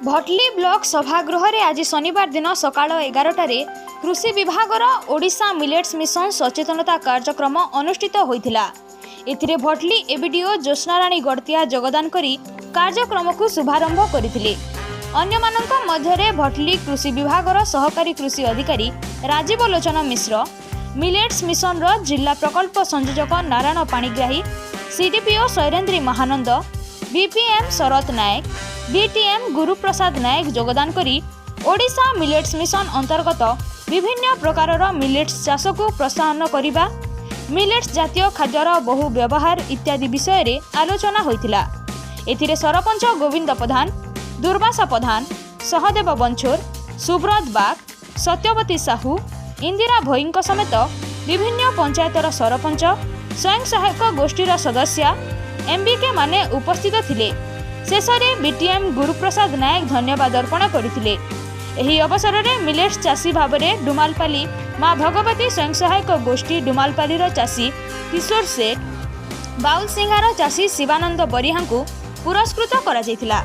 Bhatli block सभागृह रे आज शनिवार दिन सकाळ 11टारे कृषि विभागर ओडिशा मिलेट्स मिशन सचेतनता कार्यक्रम अनुष्ठित होइथिला। एथिरे भटली एबीडीओ ज्योत्स्नाराणी गड़तिया योगदान करी कार्यक्रम को शुभारंभ करथिले। अन्यमानक मध्यरे भटली कृषि विभागर सहकारी कृषि अधिकारी राजीव लोचन मिश्र, मिलेट्स मिशन रो जिला प्रकल्प संयोजक नारायण पाणिग्राही, सीडीपीओ शैलेन्द्री महानंद, बीपीएम शरत नायक, बीटीएम गुरुप्रसाद नायक योगदान करी ओडिशा मिलेट्स मिशन अंतर्गत विभिन्न प्रकारर मिलेट्स चाष को प्रोत्साहन करिबा, मिलेट्स जातीय खाद्यर बहु व्यवहार इत्यादि विषय रे आलोचना होइथिला। एथिरे सरपंच गोविंद प्रधान, दुर्वासा प्रधान, सहदेव बंछोर, सुब्रत बाग, सत्यवती साहू, इंदिरा भोईंक समेत विभिन्न पंचायतर सरपंच, स्वयं सहायक गोष्ठीर सदस्य एमबीके माने उपस्थित थिले। शेषरे बीटीएम गुरुप्रसाद नायक धन्यवाद अर्पण करथिले। एही अवसर में मिलेट्स चाषी भाव में डुमालपाली माँ भगवती स्वयं सहायक गोष्ठी डुमालपाली चाषी किशोर सेठ, बाउल सिंहार चाषी शिवानंद बरिहा को पुरस्कृत करा जायतिला।